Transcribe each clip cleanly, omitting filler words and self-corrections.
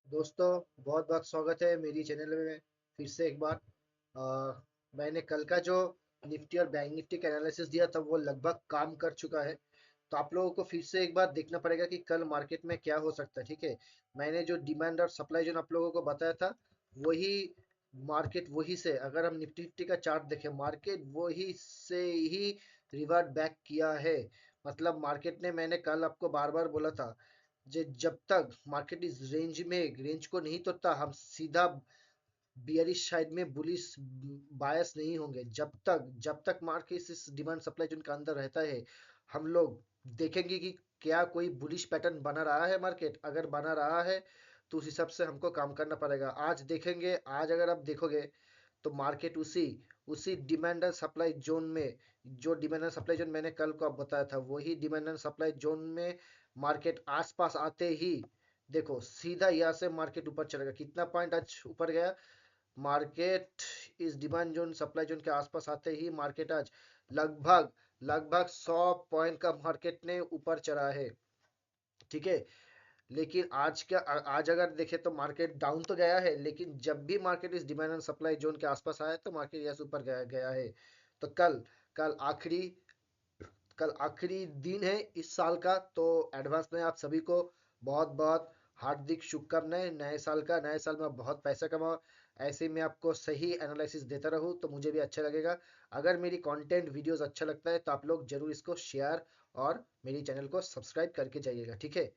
दोस्तों, बहुत बहुत स्वागत है मेरी चैनल में फिर से एक बार। अ, मैंने कल का जो निफ्टी और बैंक निफ्टी का एनालिसिस दिया था वो लगभग काम कर चुका है। तो आप लोगों को फिर से एक बार देखना पड़ेगा कि कल मार्केट में क्या हो सकता है। ठीक है, मैंने जो डिमांड और सप्लाई जो आप लोगों को बताया था वही मार्केट वही से, अगर हम निफ्टी निफ्टी का चार्ट देखें, मार्केट वही से ही रिवर्ट बैक किया है। मतलब मार्केट ने, मैंने कल आपको बार बार बोला था, जब तक मार्केट इस रेंज को नहीं तोड़ता हम सीधा बियरिश साइड में बुलिश बायस नहीं होंगे। जब तक मार्केट इस डिमांड सप्लाई जोन के अंदर रहता है, हम लोग देखेंगे कि क्या कोई बुलिश पैटर्न बना रहा है। मार्केट अगर बना रहा है तो उस हिसाब से हमको काम करना पड़ेगा। आज देखेंगे, आज अगर आप देखोगे तो मार्केट उसी उसी डिमांड एंड सप्लाई जोन में, जो डिमांड एंड सप्लाई जोन मैंने कल को आप बताया था वही डिमांड एंड सप्लाई जोन में मार्केट आसपास आते ही देखो सीधा यहाँ से मार्केट ऊपर चलेगा। कितना पॉइंट आज ऊपर गया मार्केट? इस डिमांड जोन सप्लाई जोन के आसपास आते ही मार्केट आज लगभग लगभग 100 पॉइंट का मार्केट ने ऊपर चढ़ा है। ठीक है, लेकिन आज अगर देखें तो मार्केट डाउन तो गया है, लेकिन जब भी मार्केट इस डिमांड एंड सप्लाई जोन के आसपास आया तो मार्केट यहाँ से ऊपर गया है। तो कल आखिरी कल आखिरी दिन है इस साल का। तो एडवांस में आप सभी को बहुत बहुत हार्दिक शुभकामनाएं नए साल का। नए साल में आप बहुत पैसा कमाओ। ऐसे में आपको सही एनालिसिस देता रहूं तो मुझे भी अच्छा लगेगा। अगर मेरी कंटेंट वीडियोस अच्छा लगता है तो आप लोग जरूर इसको शेयर और मेरी चैनल को सब्सक्राइब करके जाइएगा। ठीक है,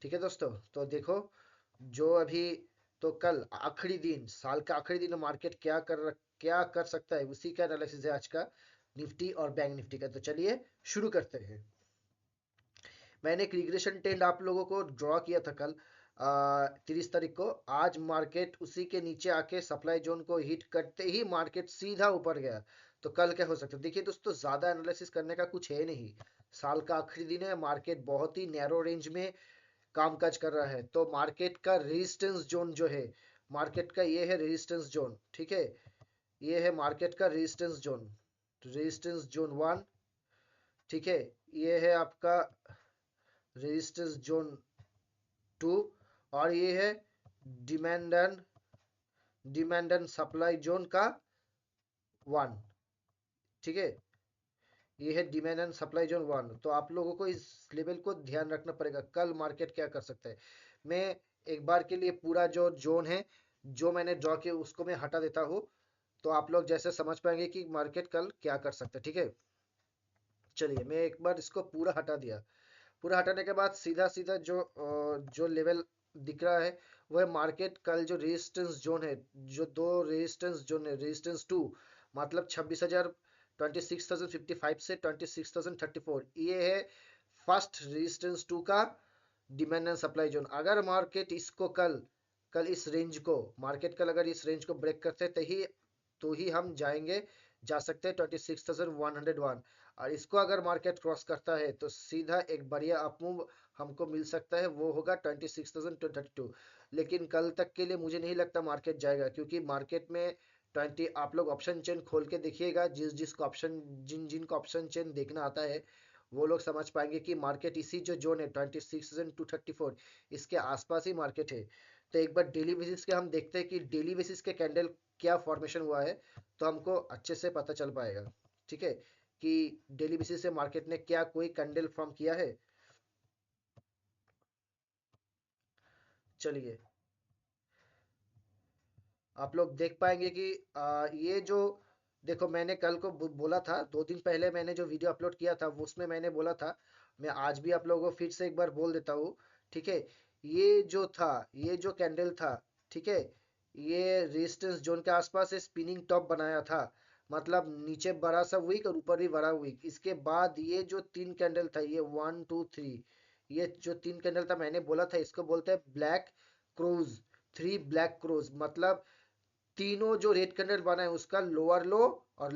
ठीक है दोस्तों। तो देखो, जो अभी तो कल आखिरी दिन, साल का आखिरी दिन, मार्केट क्या कर सकता है उसी का एनालिसिस है आज का निफ्टी और बैंक निफ्टी का। तो चलिए शुरू करते हैं। मैंने एक रिग्रेशन ट्रेंड आप लोगों को ड्रॉ किया था कल 30 तारीख को। आज मार्केट उसी के नीचे आके सप्लाई जोन को हिट करते ही मार्केट सीधा ऊपर गया। तो कल क्या हो सकता है? देखिए दोस्तों, ज्यादा एनालिसिस करने का कुछ है नहीं। साल का आखिरी दिन है, मार्केट बहुत ही नैरो रेंज में कामकाज कर रहा है। तो मार्केट का रेजिस्टेंस जोन जो है, मार्केट का ये है रेजिस्टेंस जोन। ठीक है, ये है मार्केट का रेजिस्टेंस जोन 1। ठीक है, ये है आपका रेजिस्टेंस जोन 2। और ये है डिमांड एंड सप्लाई जोन का 1। ठीक है, ये है डिमांड एंड सप्लाई जोन 1। तो आप लोगों को इस लेवल को ध्यान रखना पड़ेगा कल मार्केट क्या कर सकता है। मैं एक बार के लिए पूरा जो जोन है जो मैंने ड्रॉ किया उसको मैं हटा देता हूँ, तो आप लोग जैसे समझ पाएंगे कि मार्केट कल क्या कर सकता है। ठीक है, चलिए मैं एक बार इसको पूरा हटा दिया। पूरा हटाने के बाद सीधा सीधा जो लेवल दिख रहा है वो है मार्केट कल जो रेजिस्टेंस जोन है, जो दो रेजिस्टेंस जोन है, रेजिस्टेंस 2 मतलब 26,000, 26,055 से 26,034, ये है फर्स्ट रेजिस्टेंस 2 का डिमांड एंड सप्लाई जोन। अगर मार्केट इसको कल इस रेंज को, मार्केट कल अगर इस रेंज को ब्रेक करते हैं तो ही हम जा सकते हैं 26,101। और इसको अगर मार्केट क्रॉस करता है तो सीधा एक बढ़िया अपमूव हमको मिल सकता है, वो होगा 26,232। लेकिन कल तक के लिए मुझे नहीं लगता मार्केट जाएगा, क्योंकि मार्केट में 20, आप लोग ऑप्शन चेन खोल के देखिएगा, जिन जिन को ऑप्शन चेन देखना आता है वो लोग समझ पाएंगे कि मार्केट इसी जो जोन है 26,234 इसके आसपास ही मार्केट है। तो एक बार डेली बेसिस के हम देखते हैं कि डेली बेसिस के कैंडल क्या फॉर्मेशन हुआ है, तो हमको अच्छे से पता चल पाएगा। ठीक है, कि डेली बेसिस से मार्केट ने क्या कोई कैंडल फॉर्म किया है। चलिए, आप लोग देख पाएंगे कि ये जो, देखो मैंने कल को बोला था, 2 दिन पहले मैंने जो वीडियो अपलोड किया था उसमें मैंने बोला था, मैं आज भी आप लोगों को फिर से एक बार बोल देता हूँ। ठीक है, ये जो कैंडल था, ठीक है, ये रेजिस्टेंस जोन के आसपास स्पिनिंग टॉप बनाया था। मतलब नीचे बड़ा सा वीक और ऊपर भी बड़ा वीक। इसके बाद ये जो 3 कैंडल था, ये 1 2 3, ये जो 3 कैंडल था मैंने बोला था इसको बोलते हैं ब्लैक क्रोज। 3 ब्लैक क्रोज मतलब तीनों जो रेड कैंडल बना है उसका लोअर लोज और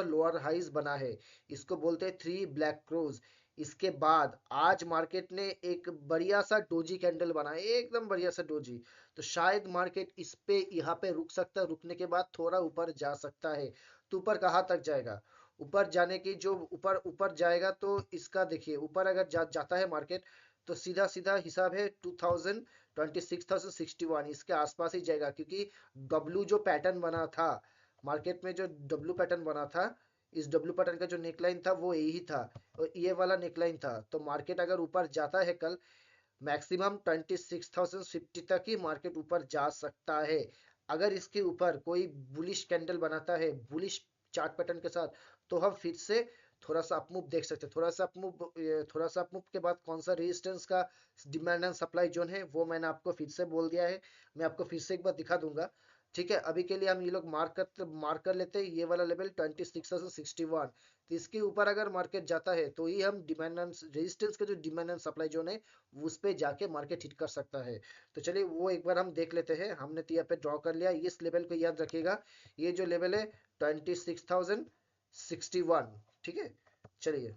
लोअर हाइज बना है। इसको बोलते हैं 3 ब्लैक क्रोज। इसके बाद आज मार्केट ने एक बढ़िया सा डोजी कैंडल बना है, एकदम बढ़िया सा डोजी। तो शायद मार्केट इस पे यहाँ पे रुक सकता है, रुकने के बाद थोड़ा ऊपर जा सकता है। तो ऊपर कहाँ तक जाएगा? ऊपर जाने की जो ऊपर ऊपर जाएगा तो इसका देखिए, ऊपर अगर जाता है मार्केट तो सीधा सीधा हिसाब है 26,061 इसके आसपास ही जाएगा, क्योंकि डब्लू जो पैटर्न बना था मार्केट में, जो डब्लू पैटर्न बना था, इस डब्लू पैटर्न का जो नेकलाइन था वो यही था और ये वाला नेकलाइन था। तो मार्केट अगर ऊपर जाता है कल, मैक्सिमम 26,050 तक ही मार्केट ऊपर जा सकता है। अगर इसके ऊपर कोई बुलिश कैंडल बनाता है बुलिश चार्ट पैटर्न के साथ, तो हम फिर से थोड़ा सा अपमूव देख सकते हैं। थोड़ा सा अपमूव के बाद कौन सा रेजिस्टेंस का डिमांड एंड सप्लाई जोन है वो मैंने आपको फिर से बोल दिया है। मैं आपको फिर से एक बार दिखा दूंगा। ठीक है, अभी के लिए हम ये लोग मार्क कर लेते हैं ये वाला लेवल 26,061। तो इसके ऊपर अगर मार्केट जाता है तो ही हम डिमांड एंड रेजिस्टेंस का जो डिमांड एंड सप्लाई जोन है उस पे जाके मार्केट हिट कर सकता है। तो चलिए वो एक बार हम देख लेते हैं। हमने तो यहाँ पे ड्रॉ कर लिया, इस लेवल को याद रखिएगा, ये जो लेवल है 26,061। ठीक है, चलिए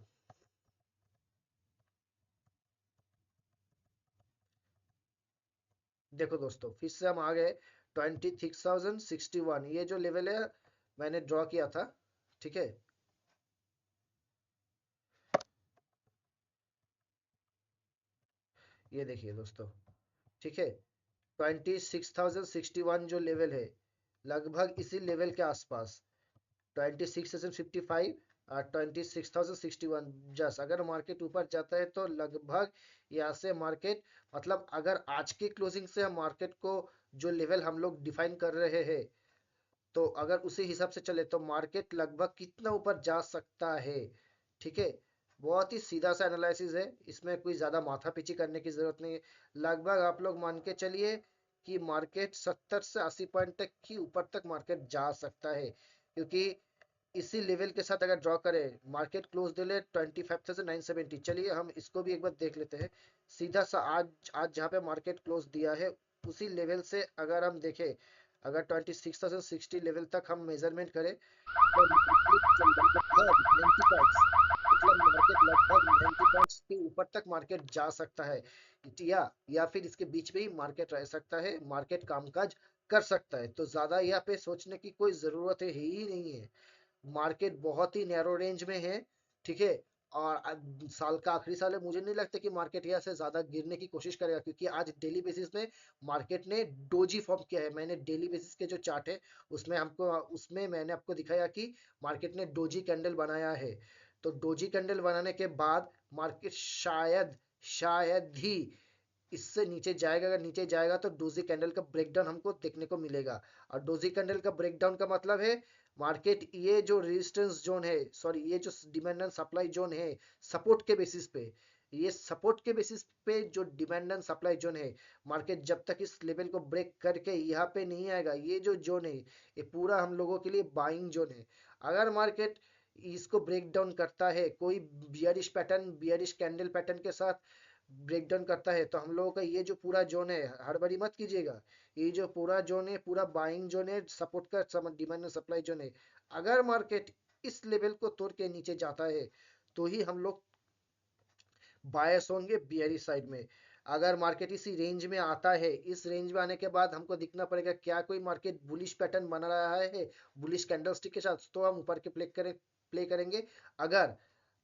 देखो दोस्तों, फिर से हम आ गए 26,061, ये जो लेवल है मैंने ड्रॉ किया था। ठीक है, ये देखिए दोस्तों। ठीक है, 26,061 जो लेवल है, लगभग इसी लेवल के आसपास 26,055 और 26,061 जस्ट अगर मार्केट ऊपर जाता है तो लगभग यहाँ से मार्केट, मतलब अगर आज की क्लोजिंग से हम मार्केट को जो लेवल हम लोग डिफाइन कर रहे हैं, तो अगर उसी हिसाब से चले तो मार्केट लगभग कितना ऊपर जा सकता है। ठीक है, बहुत ही सीधा सा एनालिसिस है, इसमें कोई ज्यादा माथा पीछी करने की जरूरत नहीं है। लगभग आप लोग मान के चलिए कि मार्केट 70 से 80 पॉइंट तक ही ऊपर तक मार्केट जा सकता है, क्योंकि इसी लेवल के साथ अगर ड्रॉ करें, मार्केट क्लोज दिले 25,970। चलिए हम इसको भी एक बार देख लेते हैं। सीधा सा आज आज जहाँ पे मार्केट क्लोज दिया है उसी लेवल से अगर हम देखें, अगर 26,060 लेवल तक हम मेजरमेंट करें तो लगभग 90 पॉइंट्स, मतलब मार्केट लगभग 90 पॉइंट्स के ऊपर तक मार्केट जा सकता है, या फिर इसके बीच में ही मार्केट रह सकता है, मार्केट कामकाज कर सकता है। तो ज्यादा यहाँ पे सोचने की कोई जरूरत है ही नहीं है। मार्केट बहुत ही नैरो रेंज में है। ठीक है, और साल का आखिरी साल है, मुझे नहीं लगता कि मार्केट यहाँ से ज्यादा गिरने की कोशिश करेगा, क्योंकि आज डेली बेसिस में मार्केट ने डोजी फॉर्म किया है। मैंने डेली बेसिस के जो चार्ट है उसमें मैंने आपको दिखाया कि मार्केट ने डोजी कैंडल बनाया है। तो डोजी कैंडल बनाने के बाद मार्केट शायद ही इससे नीचे जाएगा। अगर नीचे जाएगा तो डोजी कैंडल का ब्रेकडाउन हमको देखने को मिलेगा। और डोजी कैंडल का ब्रेकडाउन का मतलब है मार्केट ये जो रेजिस्टेंस जोन है, सॉरी ये जो डिमांड एंड सप्लाई जोन है, सपोर्ट के बेसिस पे, ये सपोर्ट के बेसिस पे जो डिमांड एंड सप्लाई जोन है, मार्केट जब तक इस लेवल को ब्रेक करके यहाँ पे नहीं आएगा, ये जो जोन है ये पूरा हम लोगों के लिए बाइंग जोन है। अगर मार्केट इसको ब्रेक डाउन करता है, कोई बियरिश कैंडल पैटर्न के साथ ब्रेक डाउन करता है, तो हम लोगों का ये जो पूरा जोन है, हड़बड़ी मत कीजिएगा, ये जो पूरा जोन है पूरा बाइंग जोन है, सपोर्ट का डिमांड और सप्लाई जोन है। अगर मार्केट इस लेवल को तोड़ के नीचे जाता है तो ही हम लोग बायस होंगे बियरिश साइड में। अगर मार्केट इसी रेंज में आता है, इस रेंज में आने के बाद हमको दिखना पड़ेगा क्या कोई मार्केट बुलिश पैटर्न बना रहा है बुलिश कैंडलस्टिक के साथ, तो हम ऊपर के प्ले करेंगे। अगर,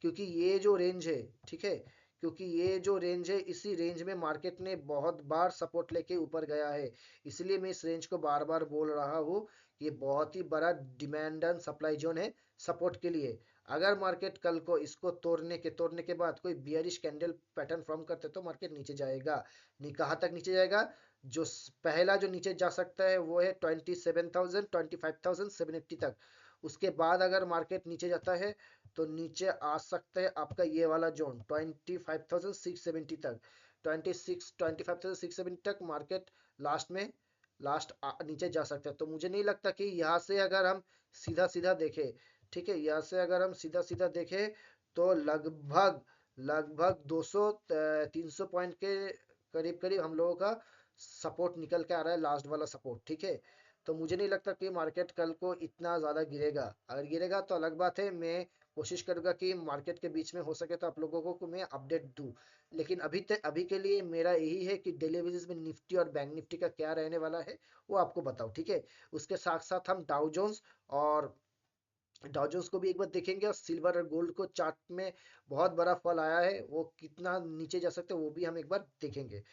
क्योंकि ये जो रेंज है, ठीक है, क्योंकि ये जो रेंज है इसी रेंज में मार्केट ने बहुत बार सपोर्ट लेके ऊपर गया है, इसलिए मैं इस रेंज को बार बार बोल रहा हूँ। ये बहुत ही बड़ा डिमांड एंड सप्लाई जोन है सपोर्ट के लिए। अगर मार्केट कल को इसको तोड़ने के बाद कोई बियरिश कैंडल पैटर्न फॉर्म करते तो मार्केट नीचे जाएगा। कहाँ तक नीचे जाएगा? जो पहला जो नीचे जा सकता है वो है 25,780 तक। उसके बाद अगर मार्केट नीचे जाता है तो नीचे आ सकता है आपका ये वाला जोन 25,670 तक। 25,670 तक मार्केट लास्ट में नीचे जा सकता है। तो मुझे नहीं लगता कि यहाँ से अगर हम सीधा सीधा देखें, ठीक है, यहाँ से अगर हम सीधा सीधा देखें तो लगभग लगभग 200 300 पॉइंट के करीब करीब हम लोगों का सपोर्ट निकल के आ रहा है, लास्ट वाला सपोर्ट। ठीक है, तो मुझे नहीं लगता कि मार्केट कल को इतना ज़्यादा गिरेगा। अगर गिरेगा तो अलग बात है, मैं कोशिश करूंगा कि मार्केट के बीच में हो सके तो आप लोगों को मैं अपडेट दूं। लेकिन अभी के लिए मेरा यही है कि डेली बेसिस में निफ्टी और बैंक निफ्टी का क्या रहने वाला है वो आपको बताओ। ठीक है, उसके साथ साथ हम डाउ जोन्स और डाउ जोन्स को भी एक बार देखेंगे और सिल्वर और गोल्ड को चार्ट में बहुत बड़ा फॉल आया है, वो कितना नीचे जा सकते हैं वो भी हम एक बार देखेंगे।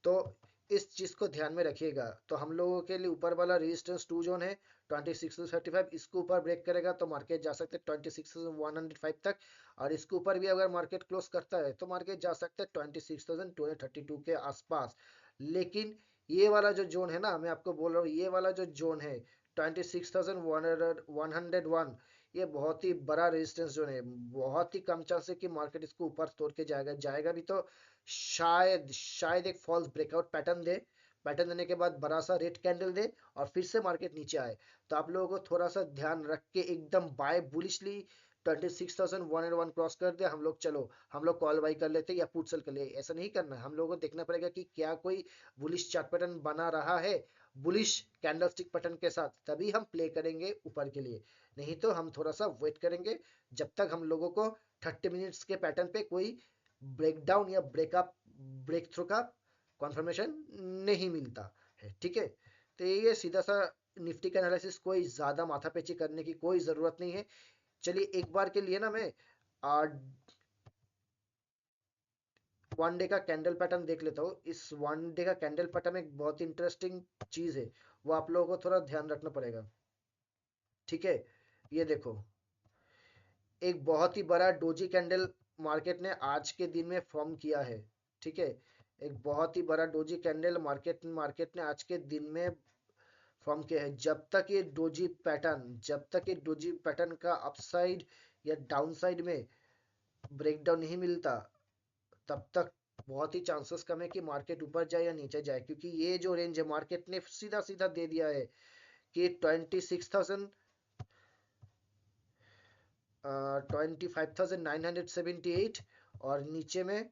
तो इस चीज को ध्यान में रखिएगा। तो हम लोगों के लिए ऊपर वाला रेजिस्टेंस 2 जोन है 26,35, इसको ऊपर ब्रेक करेगा तो मार्केट जा सकते हैं 26,105 तक, और इसके ऊपर भी अगर मार्केट क्लोज करता है तो मार्केट जा सकता है 26,232 के आसपास। लेकिन ये वाला जो जोन है ना, मैं आपको बोल रहा हूँ, ये वाला जो जोन है 26,101, ये बहुत ही बड़ा रेजिस्टेंस जोन है। बहुत ही कम चांस है कि मार्केट इसको ऊपर तोड़ के जाएगा, जाएगा भी तो शायद शायद एक फॉल्स ब्रेकआउट पैटर्न दे, पैटर्न देने के बाद बड़ा सा रेड कैंडल दे और फिर से मार्केट नीचे आए। तो आप लोगों को थोड़ा सा ध्यान रख के एकदम बाय बुलिशली 26,101 क्रॉस कर दे, हम लोग चलो हम लोग कॉल बाई कर लेते या पुट सेल कर ले, ऐसा नहीं करना है। हम लोगों को देखना पड़ेगा कि क्या कोई बुलिश चार्ट पैटर्न बना रहा है बुलिश कैंडलस्टिक पैटर्न के साथ, तभी हम प्ले करेंगे ऊपर के लिए। नहीं तो हम थोड़ा सा वेट करेंगे जब तक हम लोगों को 30 मिनट्स के पैटर्न पे कोई ब्रेकडाउन या ब्रेकअप ब्रेक थ्रू का कंफर्मेशन नहीं मिलता है। ठीक है, तो ये सीधा सा निफ्टी का एनालिसिस, कोई ज्यादा माथापेची करने की कोई जरूरत नहीं है। चलिए एक बार के लिए ना मैं वन डे का कैंडल पैटर्न देख लेता हूँ। इस वन डे का कैंडल पैटर्न एक बहुत इंटरेस्टिंग चीज है, वो आप लोगों को थोड़ा ध्यान रखना पड़ेगा। ठीक है, ये देखो, एक बहुत ही बड़ा डोजी कैंडल मार्केट ने आज के दिन में फॉर्म किया है। ठीक है, एक बहुत ही बड़ा डोजी कैंडल मार्केट मार्केट ने आज के दिन में फॉर्म किया है। जब तक ये डोजी पैटर्न का अपसाइड या डाउनसाइड में ब्रेकडाउन नहीं मिलता, तब तक बहुत ही चांसेस कम है कि मार्केट ऊपर जाए या नीचे जाए, क्योंकि ये जो रेंज है मार्केट ने सीधा सीधा दे दिया है कि 25,978 और नीचे में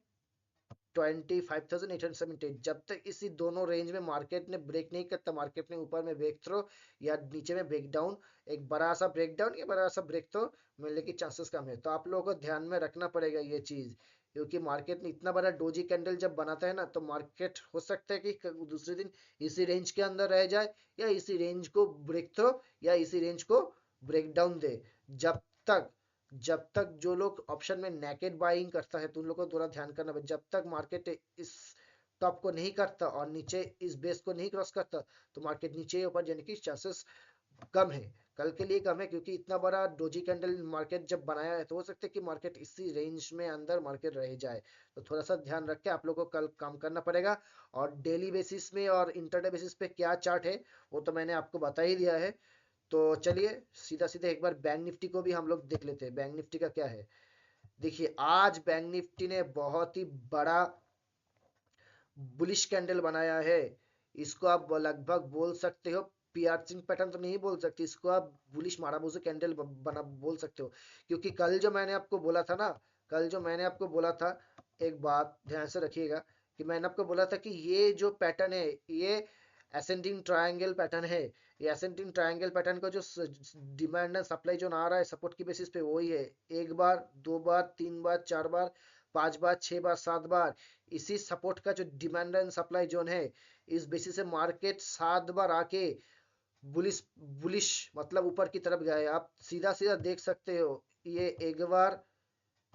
25,878। जब तक इसी दोनों रेंज में मार्केट ने ब्रेक नहीं करता, मार्केट ने ऊपर में ब्रेक थ्रो या नीचे में ब्रेक डाउन, एक बड़ा सा ब्रेक डाउन या बड़ा सा ब्रेक थ्रो मिलने की चांसेस कम है। तो आप लोगों को ध्यान में रखना पड़ेगा ये चीज, क्योंकि मार्केट ने इतना बड़ा डोजी कैंडल जब बनाता है ना, तो मार्केट हो सकता है कि दूसरे दिन इसी रेंज के अंदर रह जाए या इसी रेंज को ब्रेक थ्रो या इसी रेंज को ब्रेक डाउन दे। जब तक जब तक जो लोग ऑप्शन में नेकेड बाइंग करता है तो उन लोगों को थोड़ा ध्यान करना है। जब तक मार्केट इस टॉप को नहीं करता और नीचे इस बेस को नहीं क्रॉस करता, तो मार्केट नीचे ऊपर जाने की चांसेस कम है, कल के लिए कम है। क्योंकि इतना बड़ा डोजी कैंडल मार्केट जब बनाया है तो हो सकता है कि मार्केट इसी रेंज में अंदर मार्केट रह जाए। तो थोड़ा सा ध्यान रख के आप लोगों को कल काम करना पड़ेगा। और डेली बेसिस में और इंटरडे बेसिस पे क्या चार्ट है वो तो मैंने आपको बता ही दिया है। तो चलिए सीधा सीधा एक बार बैंक निफ्टी को भी हम लोग देख लेते हैं, बैंक निफ्टी का क्या है। देखिए आज बैंक निफ्टी ने बहुत ही बड़ा बुलिश कैंडल बनाया है। इसको आप लगभग बोल सकते हो, पियर्सिंग पैटर्न तो नहीं बोल सकते, इसको आप बुलिश माराबूजू कैंडल बना बोल सकते हो। क्योंकि कल जो मैंने आपको बोला था ना, कल जो मैंने आपको बोला था, एक बात ध्यान से रखिएगा कि मैंने आपको बोला था कि ये जो पैटर्न है ये असेंडिंग ट्रायंगल पैटर्न है। ये असेंडिंग ट्रायंगल पैटर्न का जो डिमांड एंड सप्लाई जो आ रहा है सपोर्ट की बेसिस पे वही है। एक बार, दो बार, तीन बार, चार बार, पांच बार, छह बार, सात बार, इसी सपोर्ट का जो डिमांड एंड सप्लाई जोन है, इस बेसिस से मार्केट सात बार आके बुलिश बुलिश मतलब ऊपर की तरफ गया है। आप सीधा सीधा देख सकते हो, ये एक बार,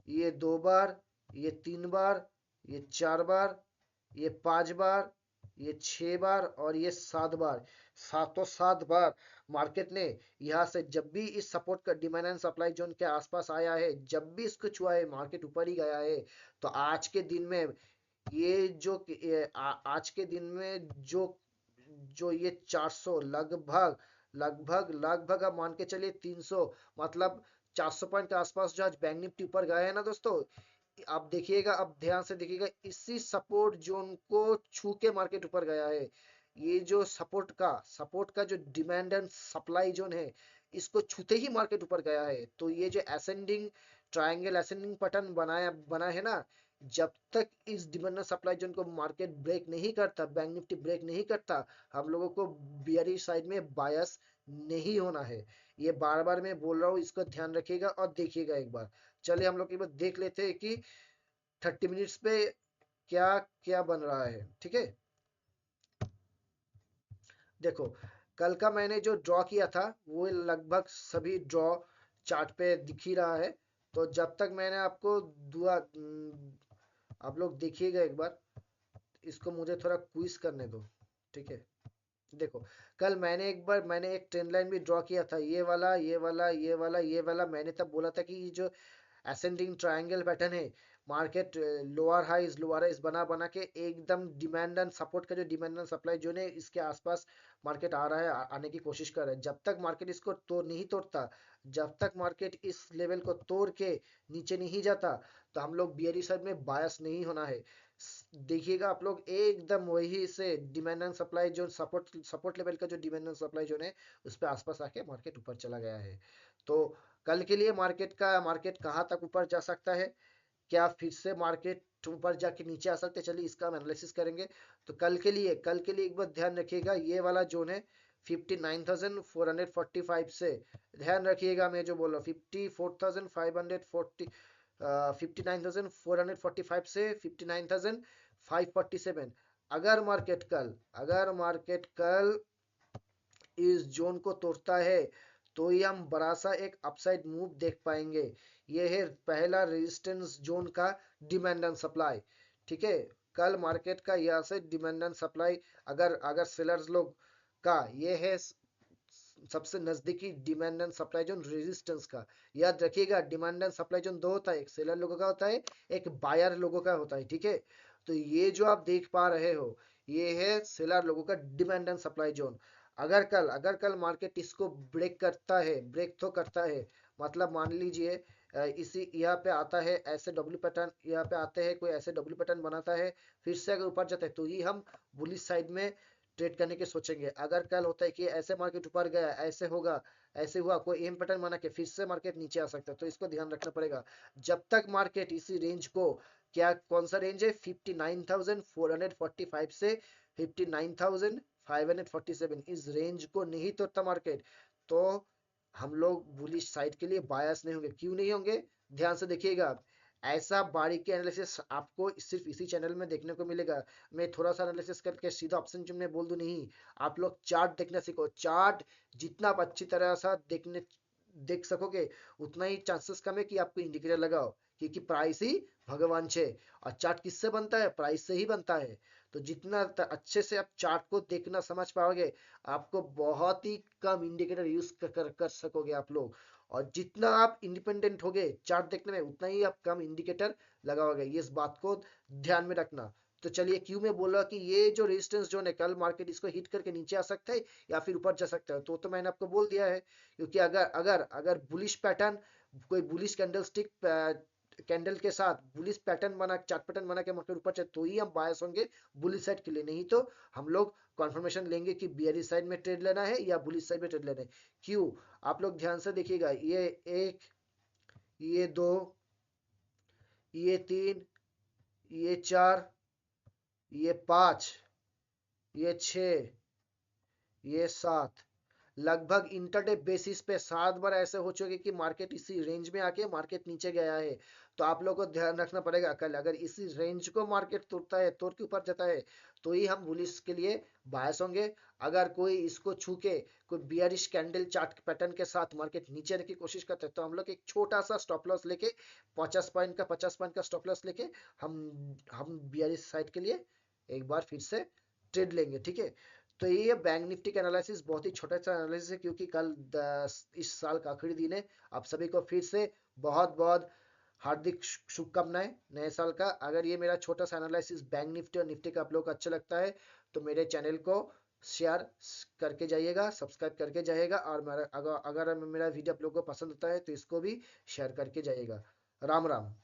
ये दो बार, ये तीन बार, ये चार बार, ये पांच बार, ये छह बार और ये सात बार, सातों सात बार मार्केट ने यहाँ से जब भी इस सपोर्ट का डिमांड एंड सप्लाई जोन के आसपास आया है, जब भी इसको छुआ है मार्केट ऊपर ही गया है। तो आज के दिन में ये जो आज के दिन में जो जो ये 400 लगभग लगभग लगभग आप मान के चलिए 300, मतलब 400 पॉइंट के आसपास जो आज बैंक निफ्टी ऊपर गया है ना दोस्तों, आप देखिएगा, अब ध्यान से देखिएगा, इसी सपोर्ट जोन को छू के मार्केट ऊपर गया है। ये जो सपोर्ट का जो डिमांड एंड सप्लाई जोन है, इसको छूते ही मार्केट ऊपर गया है। तो ये जो असेंडिंग ट्रायंगल असेंडिंग पैटर्न बना है ना, जब तक इस डिमांड एंड सप्लाई जोन को मार्केट ब्रेक नहीं करता, बैंक निफ्टी ब्रेक नहीं करता, हम लोगों को बियरिश साइड में बायस नहीं होना है। ये बार बार मैं बोल रहा हूँ, इसको ध्यान रखिएगा और देखिएगा एक बार। चलिए हम लोग एक बार देख लेते हैं कि 30 मिनट्स पे क्या क्या बन रहा है। ठीक है, देखो, कल का मैंने जो ड्रॉ किया था वो लगभग सभी ड्रॉ चार्ट पे दिख ही रहा है। तो जब तक मैंने आपको दुआ आप लोग देखिएगा एक बार, इसको मुझे थोड़ा क्विज करने दो, ठीक है। देखो, कल मैंने एक ट्रेंड लाइन भी ड्रॉ किया था, ये वाला ये वाला ये वाला ये वाला। मैंने तब बोला था कि ये जो असेंडिंग ट्रायंगल पैटर्न है, मार्केट लोअर हाइज बना बना के एकदम डिमांड एंड सपोर्ट का जो डिमांड एंड सप्लाई जोन है, इसके आसपास मार्केट आ रहा है, आने की कोशिश कर रहा है। जब तक मार्केट इसको नहीं तोड़ता, जब तक मार्केट इस लेवल को तोड़ के नीचे नहीं जाता, तो हम लोग बियरिश साइड में बायस नहीं होना है। देखिएगा आप लोग, एकदम वही से demand and supply zone, support support level का जो डिमांड एंड सप्लाई जोन है, उस पर आसपास आके मार्केट ऊपर चला गया है। तो कल के लिए मार्केट कहाँ तक ऊपर जा सकता है, क्या फिर से मार्केट ऊपर जाके नीचे आ सकते हैं, चलिए इसका हम एनालिसिस करेंगे। तो कल के लिए एक बार ध्यान रखिएगा, ये वाला जोन है 59,445 से, ध्यान रखिएगा मैं जो बोल रहा हूँ 54,540, 59,445 से 59,547। अगर मार्केट कल इस जोन को तोड़ता है, तो ही हम बड़ा सा एक अपसाइड मूव देख पाएंगे। ये है पहला रेजिस्टेंस जोन का डिमांड एंड सप्लाई, ठीक है। कल मार्केट का यहाँ से डिमांड एंड सप्लाई, अगर अगर सेलर्स लोग का ये है सबसे नजदीकी demand and supply zone resistance का। याद रखिएगा, डिमांड एंड सप्लाई जोन दो होता है, एक सेलर लोगों का होता है, एक बायर लोगों का होता है, ठीक है। तो ये जो आप देख पा रहे हो, ये है सेलर लोगों का डिमांड एंड सप्लाई जोन। अगर कल मार्केट इसको ब्रेक तो करता है, मतलब मान लीजिए इसी यहाँ पे आता है ऐसे डब्ल्यू पैटर्न, यहाँ पे आते हैं कोई ऐसे डब्ल्यू पैटर्न बनाता है, फिर से अगर ऊपर जाता है, तो ही हम बुलिश साइड में ट्रेड करने की सोचेंगे। अगर कल होता है कि ऐसे मार्केट ऊपर गया, ऐसे होगा, ऐसे हुआ, कोई एम पैटर्न बना के फिर से मार्केट नीचे आ सकता है, तो इसको ध्यान रखना पड़ेगा। जब तक मार्केट इसी रेंज को, क्या कौन सा रेंज है, 59,445 से 59,547, इस रेंज को नहीं तोड़ता मार्केट, तो हम लोग बुलिश साइड के लिए बायस नहीं होंगे। क्यों नहीं होंगे, ध्यान से देखिएगा। ऐसा बारीकी एनालिसिस आपको सिर्फ इसी चैनल में देखने को मिलेगा। मैं थोड़ा सा एनालिसिस करके सीधा ऑप्शन चुन में बोल दूं, नहीं, आप लोग चार्ट देखना सीखो। चार्ट जितना आप अच्छी तरह से देख सकोगे, उतना ही चांसेस कम है कि आपको इंडिकेटर लगाओ, क्योंकि प्राइस ही भगवान छे। और चार्ट किससे बनता है, प्राइस से ही बनता है। तो जितना अच्छे से आप चार्ट को देखना समझ पाओगे, आपको बहुत ही कम इंडिकेटर यूज कर सकोगे आप लोग। और जितना आप इंडिपेंडेंट होगे चार्ट देखने में, उतना ही आप कम इंडिकेटर लगाओगे, ये इस बात को ध्यान में रखना। तो चलिए, क्यों मैं बोल रहा कि ये जो रेजिस्टेंस जोन है, कल मार्केट इसको हिट करके नीचे आ सकता है या फिर ऊपर जा सकता है, तो मैंने आपको बोल दिया है। क्योंकि अगर अगर अगर बुलिश पैटर्न, कोई बुलिश कैंडल के साथ बुलिश पैटर्न बना, चार्ट पैटर्न बना के मार्केट ऊपर चले, तो ही हम बायस होंगे बुलिश साइड के लिए। नहीं तो हम लोग कॉन्फर्मेशन लेंगे कि बियरिश साइड में ट्रेड लेना है या बुलिश साइड में ट्रेड लेना है। क्यों, आप लोग ध्यान से देखिएगा, ये एक, ये दो, ये तीन, ये चार, ये पांच, ये छः, ये सात, लगभग इंटरडे बेसिस पे 7 बार ऐसे हो चुके कि मार्केट इसी रेंज में आके मार्केट नीचे गया है। तो आप लोगों को ध्यान रखना पड़ेगा, कल अगर इसी रेंज को मार्केट तोड़ता है, तोड़ के ऊपर जाता है, तो ही हम बुलिश के लिए बायस होंगे। अगर कोई इसको छू के, कोई बियरिश कैंडल चार्ट पैटर्न के साथ मार्केट नीचे आने की कोशिश करते हैं, तो हम लोग एक छोटा सा स्टॉप लॉस लेके, 50 पॉइंट का स्टॉप लॉस लेके हम बियरिश साइड के लिए एक बार फिर से ट्रेड लेंगे, ठीक है। तो ये बैंक निफ्टी का एनालिसिस बहुत ही छोटा सा एनालिसिस है, क्योंकि कल इस साल का आखिरी दिन है। आप सभी को फिर से बहुत बहुत हार्दिक शुभकामनाएं नए साल का। अगर ये मेरा छोटा सा एनालिसिस बैंक निफ्टी और निफ्टी का आप लोग को अच्छा लगता है, तो मेरे चैनल को शेयर करके जाइएगा, सब्सक्राइब करके जाइएगा, और अगर मेरा वीडियो आप लोगों को पसंद आता है, तो इसको भी शेयर करके जाइएगा। राम राम।